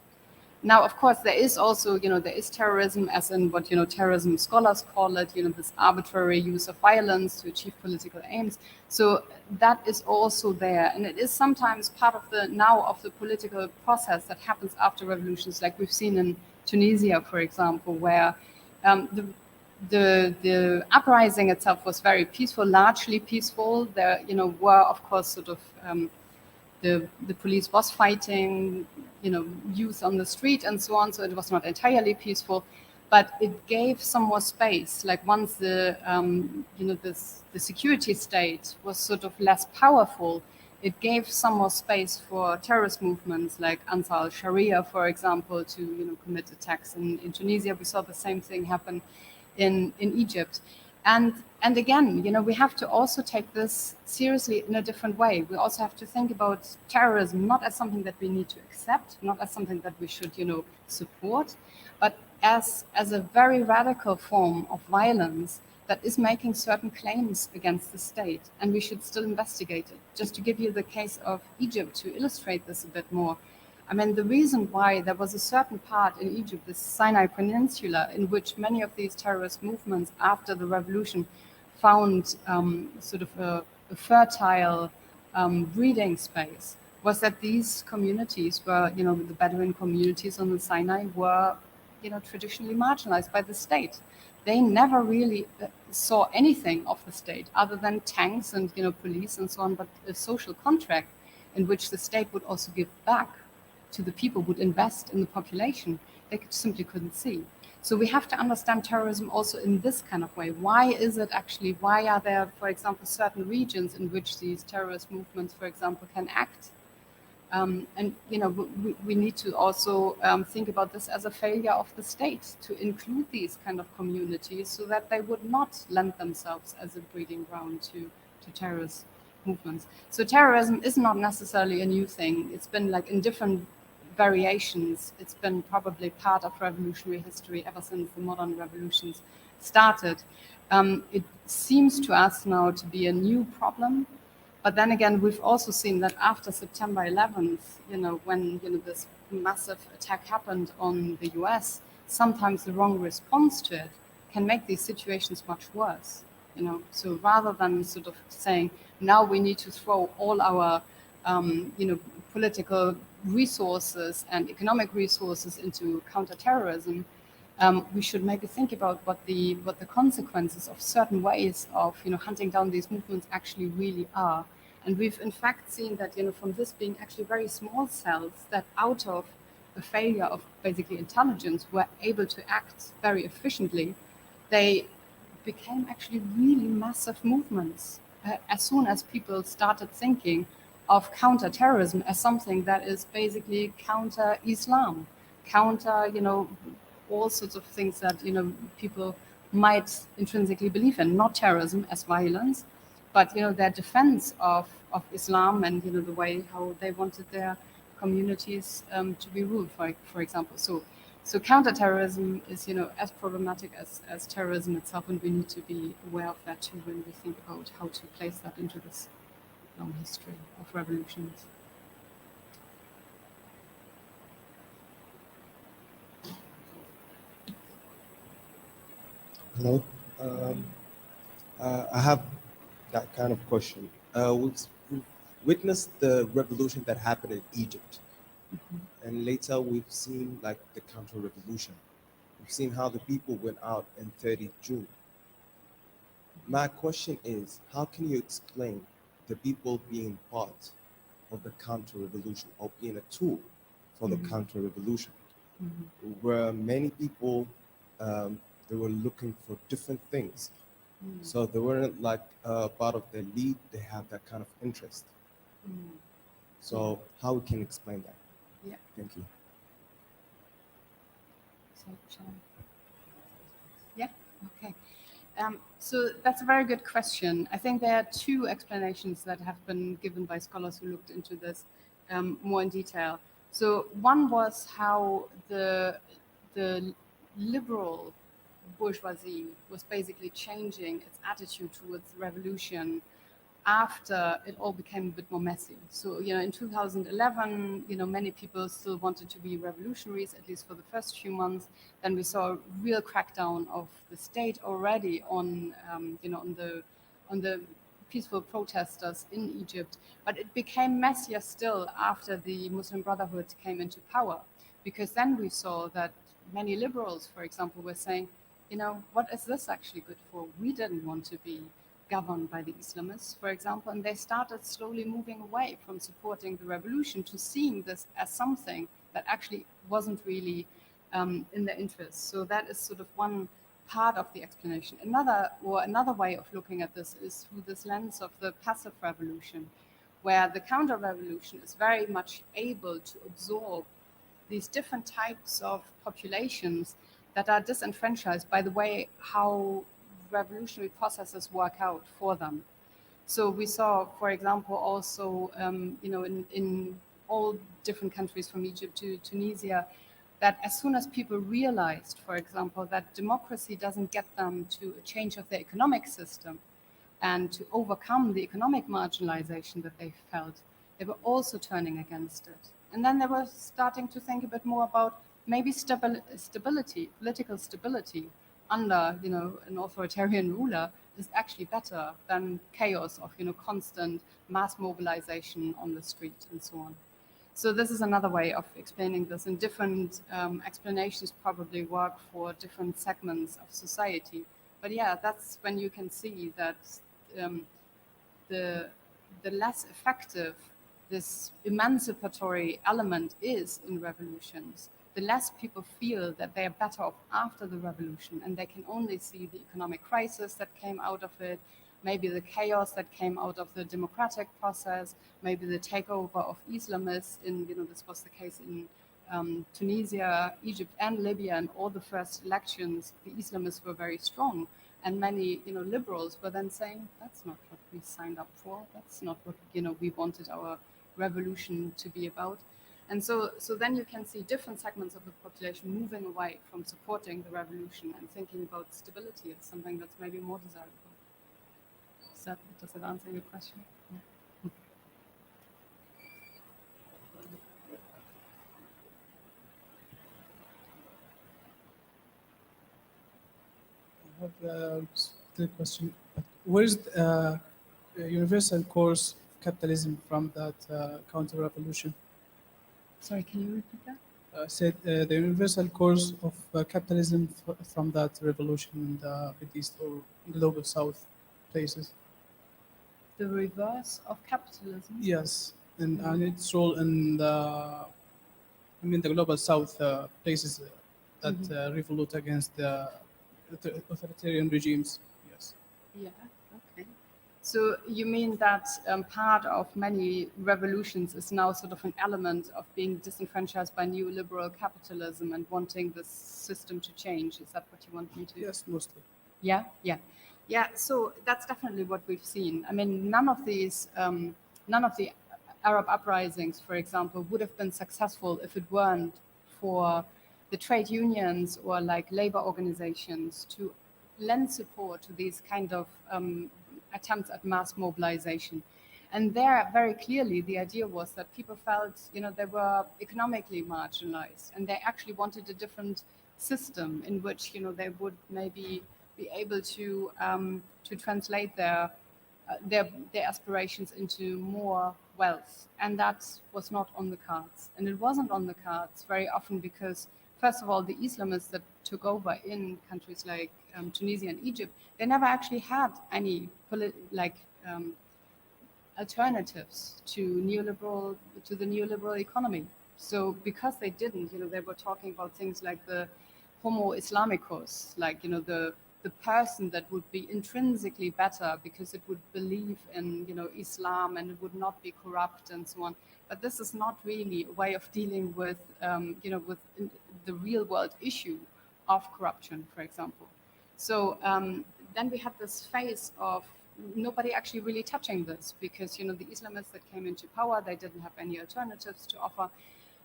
Now, of course, there is also, there is terrorism, as in what, terrorism scholars call it, this arbitrary use of violence to achieve political aims. So that is also there. And it is sometimes part of the political process that happens after revolutions, like we've seen in Tunisia, for example, where the uprising itself was very peaceful, largely peaceful. There, were, of course, sort of, the police was fighting, youth on the street and so on. So it was not entirely peaceful, but it gave some more space. Like once the security state was sort of less powerful, it gave some more space for terrorist movements like Ansar al-Sharia, for example, to commit attacks in Tunisia. We saw the same thing happen in Egypt. And again, we have to also take this seriously in a different way. We also have to think about terrorism not as something that we need to accept, not as something that we should, support, but as a very radical form of violence that is making certain claims against the state, and we should still investigate it. Just to give you the case of Egypt to illustrate this a bit more. I mean, the reason why there was a certain part in Egypt, the Sinai Peninsula, in which many of these terrorist movements after the revolution found sort of a fertile breeding space, was that these communities were, the Bedouin communities on the Sinai were, traditionally marginalized by the state. They never really saw anything of the state other than tanks and, police and so on, but a social contract in which the state would also give back to the people, would invest in the population, they simply couldn't see. So we have to understand terrorism also in this kind of way. Why are there, for example, certain regions in which these terrorist movements, for example, can act? And we need to also think about this as a failure of the state to include these kind of communities so that they would not lend themselves as a breeding ground to terrorist movements. So terrorism is not necessarily a new thing. It's been like in different variations. It's been probably part of revolutionary history ever since the modern revolutions started. It seems to us now to be a new problem. But then again, we've also seen that after September 11th, when this massive attack happened on the US, sometimes the wrong response to it can make these situations much worse. So rather than sort of saying, now we need to throw all our, political resources and economic resources into counterterrorism, we should maybe think about what the consequences of certain ways of hunting down these movements actually really are. And we've in fact seen that from this being actually very small cells that out of the failure of basically intelligence were able to act very efficiently, they became actually really massive movements as soon as people started thinking of counterterrorism as something that is basically counter-Islam, counter, all sorts of things that, people might intrinsically believe in, not terrorism as violence, but, their defense of Islam and, the way how they wanted their communities to be ruled, for example. So counterterrorism is, as problematic as terrorism itself, and we need to be aware of that too when we think about how to place that into this long history of revolutions. Hello. I have that kind of question. We've witnessed the revolution that happened in Egypt, and later we've seen like the counter-revolution. We've seen how the people went out in 30th June. My question is, how can you explain the people being part of the counter-revolution or being a tool for the counter-revolution? Where many people, they were looking for different things. So they weren't like part of the lead, they have that kind of interest. So how we can explain that? Yeah. Thank you. Yeah, okay. So that's a very good question. I think there are two explanations that have been given by scholars who looked into this more in detail. So one was how the liberal bourgeoisie was basically changing its attitude towards revolution after it all became a bit more messy. So, in 2011, many people still wanted to be revolutionaries, at least for the first few months. Then we saw a real crackdown of the state already on the peaceful protesters in Egypt. But it became messier still after the Muslim Brotherhood came into power, because then we saw that many liberals, for example, were saying, what is this actually good for? We didn't want to be governed by the Islamists, for example, and they started slowly moving away from supporting the revolution to seeing this as something that actually wasn't really in their interest. So that is sort of one part of the explanation. Another way of looking at this is through this lens of the passive revolution, where the counter-revolution is very much able to absorb these different types of populations that are disenfranchised by the way how revolutionary processes work out for them. So we saw, for example, also, in all different countries from Egypt to Tunisia, that as soon as people realized, for example, that democracy doesn't get them to a change of their economic system and to overcome the economic marginalization that they felt, they were also turning against it. And then they were starting to think a bit more about maybe stability, political stability under, an authoritarian ruler is actually better than chaos of, constant mass mobilization on the street and so on. So this is another way of explaining this, and different explanations probably work for different segments of society. But yeah, that's when you can see that the less effective this emancipatory element is in revolutions, the less people feel that they are better off after the revolution, and they can only see the economic crisis that came out of it, maybe the chaos that came out of the democratic process, maybe the takeover of Islamists this was the case in Tunisia, Egypt, and Libya. In all the first elections, the Islamists were very strong, and many liberals were then saying, that's not what we signed up for, that's not what we wanted our revolution to be about. And so then you can see different segments of the population moving away from supporting the revolution and thinking about stability as something that's maybe more desirable. Does that answer your question? Yeah. I have the question. Where's the universal cause of capitalism from that counter-revolution? Sorry, can you repeat that? Said the universal cause of capitalism from that revolution in the Mid East or global South places. The reverse of capitalism? Yes, and its role in the global South places that revolt against the authoritarian regimes. Yes. Yeah, okay. So you mean that part of many revolutions is now sort of an element of being disenfranchised by neoliberal capitalism and wanting this system to change? Is that what you want me to? Yes, mostly. Yeah. So that's definitely what we've seen. I mean, none of the Arab uprisings, for example, would have been successful if it weren't for the trade unions or like labor organizations to lend support to these kind of attempts at mass mobilization. And there, very clearly, the idea was that people felt, they were economically marginalized, and they actually wanted a different system in which, they would maybe be able to translate their aspirations into more wealth. And that was not on the cards. And it wasn't on the cards very often because, first of all, the Islamists that took over in countries like Tunisia and Egypt, they never actually had any alternatives to the neoliberal economy. So because they didn't, they were talking about things like the Homo Islamicus, like the person that would be intrinsically better because it would believe in Islam and it would not be corrupt and so on. But this is not really a way of dealing with with the real world issue of corruption, for example. So then we had this phase of nobody actually really touching this because the Islamists that came into power, they didn't have any alternatives to offer.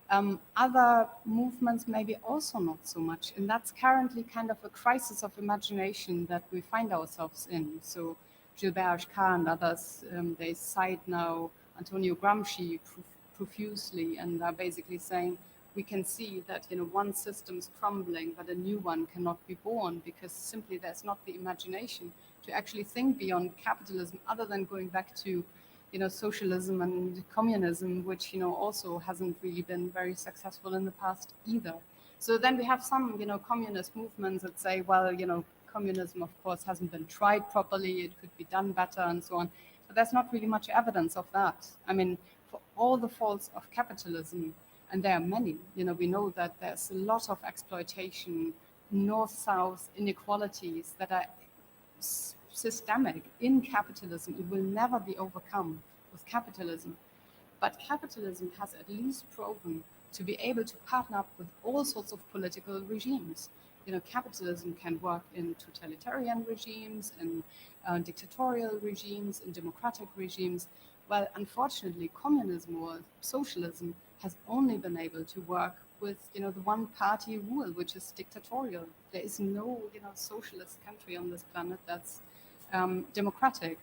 Other movements maybe also not so much, and that's currently kind of a crisis of imagination that we find ourselves in. So Gilbert Achcar and others, they cite now Antonio Gramsci profusely, and are basically saying we can see that one system's crumbling, but a new one cannot be born because simply there's not the imagination to actually think beyond capitalism, other than going back to socialism and communism, which also hasn't really been very successful in the past either. So then we have some communist movements that say, well, communism of course hasn't been tried properly, it could be done better and so on. But there's not really much evidence of that. I mean, for all the faults of capitalism, and there are many, we know that there's a lot of exploitation, north-south inequalities that are systemic in capitalism. It will never be overcome with capitalism. But capitalism has at least proven to be able to partner up with all sorts of political regimes. Capitalism can work in totalitarian regimes, in dictatorial regimes, in democratic regimes. Well, unfortunately, communism or socialism has only been able to work with the one-party rule, which is dictatorial. There is no socialist country on this planet that's democratic.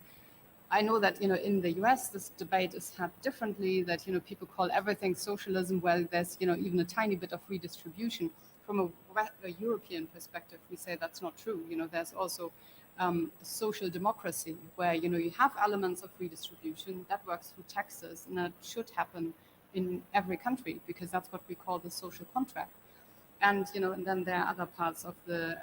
I know that in the US this debate is had differently, that people call everything socialism. Well, there's even a tiny bit of redistribution. From a European perspective, we say that's not true. There's also social democracy where you have elements of redistribution that works through taxes, and that should happen in every country because that's what we call the social contract. And and then there are other parts of the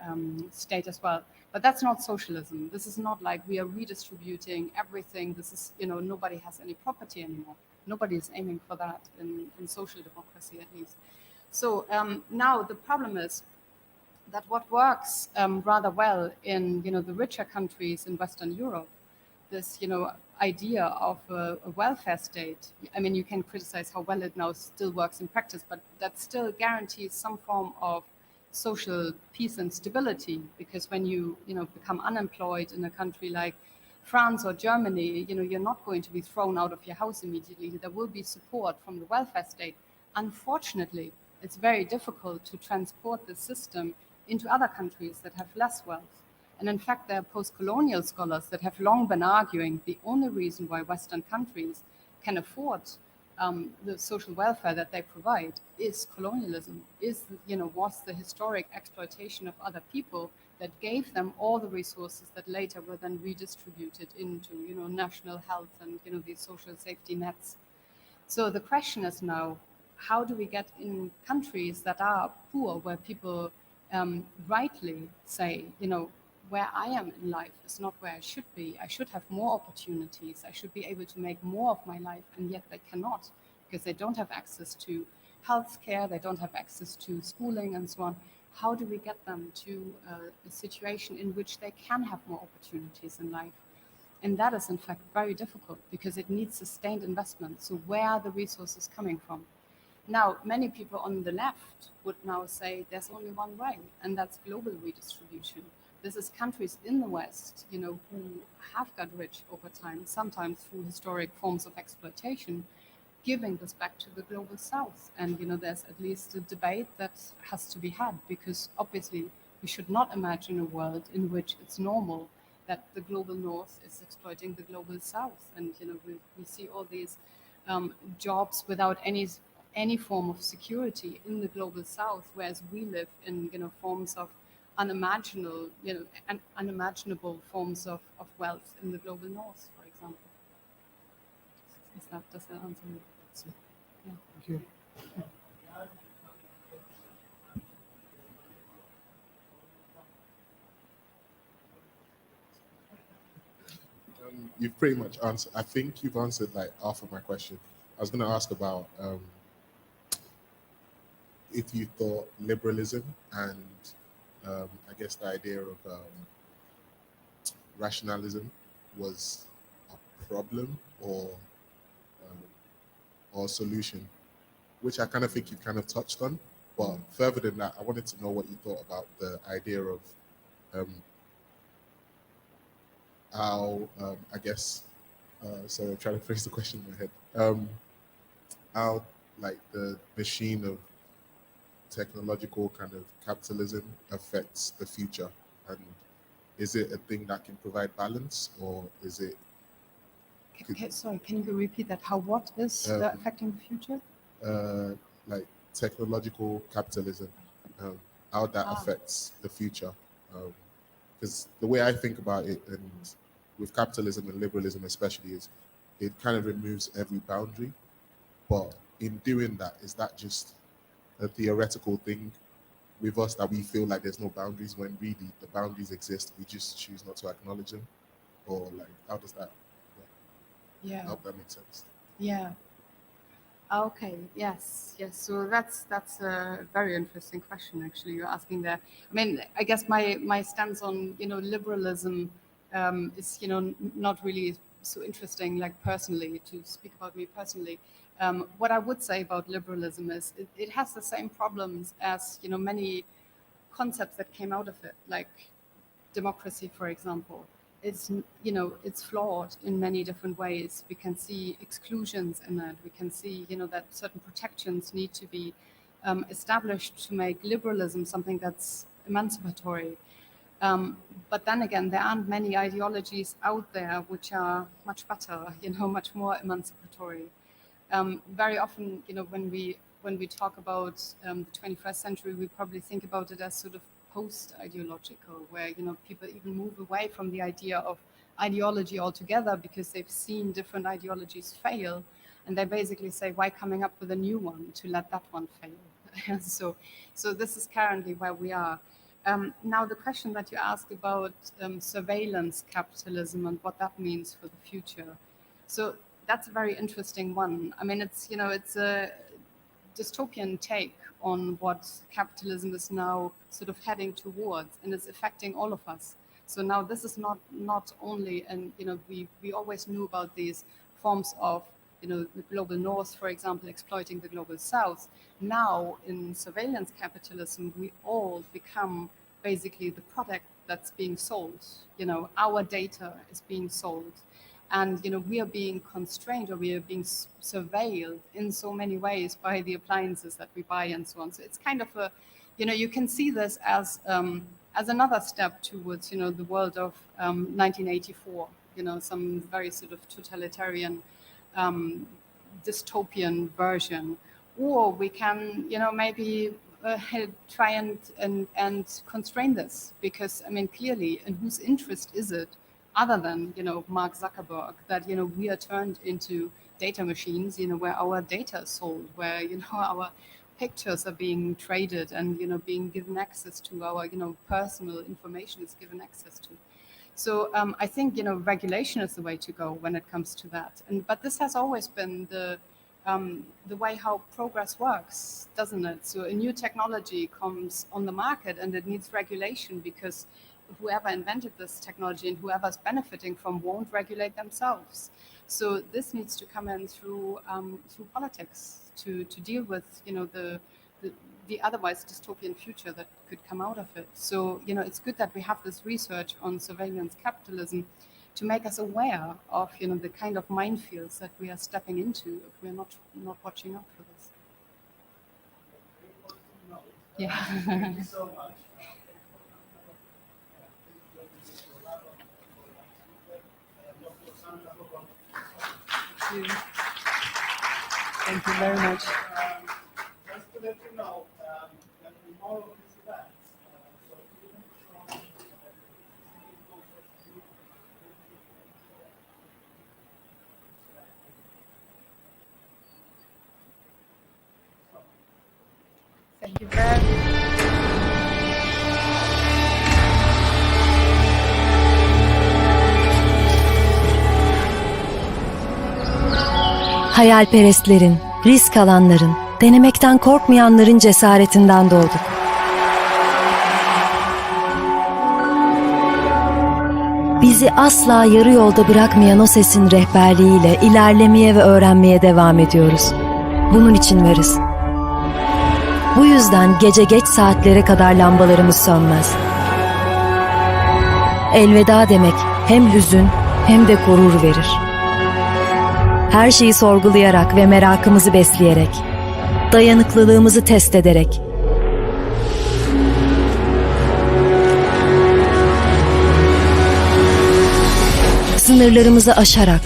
state as well. But that's not socialism. This is not like we are redistributing everything. This is nobody has any property anymore. Nobody is aiming for that in social democracy, at least. So now the problem is that what works rather well in the richer countries in Western Europe, this idea of a welfare state. I mean, you can criticize how well it now still works in practice, but that still guarantees some form of social peace and stability. Because when you become unemployed in a country like France or Germany, you're not going to be thrown out of your house immediately. There will be support from the welfare state. Unfortunately, it's very difficult to transport the system into other countries that have less wealth. And in fact, there are post-colonial scholars that have long been arguing the only reason why Western countries can afford the social welfare that they provide is colonialism, was the historic exploitation of other people that gave them all the resources that later were then redistributed into, national health and, these social safety nets. So the question is now, how do we get in countries that are poor, where people rightly say, where I am in life is not where I should be. I should have more opportunities. I should be able to make more of my life, and yet they cannot because they don't have access to healthcare, they don't have access to schooling and so on. How do we get them to a situation in which they can have more opportunities in life? And that is in fact very difficult because it needs sustained investment. So where are the resources coming from? Now, many people on the left would now say there's only one way, and that's global redistribution. This is countries in the West, who have got rich over time, sometimes through historic forms of exploitation, giving this back to the global South. And, there's at least a debate that has to be had, because obviously we should not imagine a world in which it's normal that the global North is exploiting the global South. And, we see all these jobs without any form of security in the global South, whereas we live in, forms of unimaginable forms of wealth in the global North, for example. Does that answer you? Yeah. Thank you. You've pretty much answered. I think you've answered like half of my question. I was going to ask about if you thought liberalism and I guess the idea of rationalism was a problem or a solution, which I kind of think you kind of touched on. But further than that, I wanted to know what you thought about the idea of how, I guess, so I'm trying to phrase the question in my head, how like the machine of technological kind of capitalism affects the future, and is it a thing that can provide balance, or is it Okay, sorry, can you repeat that? How what is affecting the future? like technological capitalism, how that affects the future? Because the way I think about it, and with capitalism and liberalism especially, is it kind of removes every boundary. But in doing that, is that just a theoretical thing with us, that we feel like there's no boundaries when really the boundaries exist? We just choose not to acknowledge them, or like how does that? I Yeah. hope that makes sense. Yeah. Okay. Yes. Yes. So that's a very interesting question. Actually, you're asking there. I mean, I guess my stance on liberalism is not really so interesting. Like personally, to speak about me personally, what I would say about liberalism is it has the same problems as many concepts that came out of it, like democracy, for example. It's flawed in many different ways. We can see exclusions in it. We can see that certain protections need to be established to make liberalism something that's emancipatory. But then again, there aren't many ideologies out there which are much better, much more emancipatory. Very often, when we talk about the 21st century, we probably think about it as sort of post-ideological, where people even move away from the idea of ideology altogether because they've seen different ideologies fail, and they basically say, why coming up with a new one to let that one fail? So this is currently where we are. Now, the question that you asked about surveillance capitalism and what that means for the future. So that's a very interesting one. I mean, it's a dystopian take on what capitalism is now sort of heading towards, and it's affecting all of us. So now this is not only, and we always knew about these forms of the global north, for example, exploiting the global south. Now in surveillance capitalism, we all become basically the product that's being sold. Our data is being sold. And we are being constrained, or we are being surveilled in so many ways by the appliances that we buy and so on. So it's kind of a, you can see this as another step towards the world of 1984. Some very sort of totalitarian, dystopian version, or we can maybe try and constrain this, because I mean, clearly, in whose interest is it, other than Mark Zuckerberg, that we are turned into data machines, where our data is sold, where our pictures are being traded and being given access to, our personal information is given access to. So I think regulation is the way to go when it comes to that. But this has always been the way how progress works, doesn't it? So a new technology comes on the market and it needs regulation, because whoever invented this technology and whoever's benefiting from won't regulate themselves. So this needs to come in through politics to deal with the otherwise dystopian future that could come out of it. So it's good that we have this research on surveillance capitalism to make us aware of the kind of minefields that we are stepping into if we're not watching out for this. Yeah. Thank you so much. Thank you very much. Just to let you know, there will be more of these events. So even from Thank you very much. Hayalperestlerin, risk alanların, denemekten korkmayanların cesaretinden doğduk. Bizi asla yarı yolda bırakmayan o sesin rehberliğiyle ilerlemeye ve öğrenmeye devam ediyoruz. Bunun için varız. Bu yüzden gece geç saatlere kadar lambalarımız sönmez. Elveda demek hem hüzün hem de gurur verir. Her şeyi sorgulayarak ve merakımızı besleyerek dayanıklılığımızı test ederek, sınırlarımızı aşarak,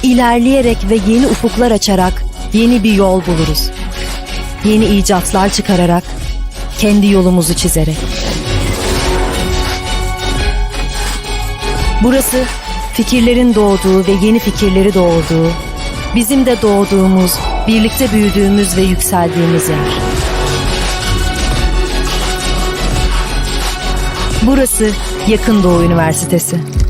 ilerleyerek ve yeni ufuklar açarak yeni bir yol buluruz. Yeni icatlar çıkararak, kendi yolumuzu çizerek. Burası fikirlerin doğduğu ve yeni fikirleri doğurduğu, bizim de doğduğumuz, birlikte büyüdüğümüz ve yükseldiğimiz yer. Burası Yakın Doğu Üniversitesi.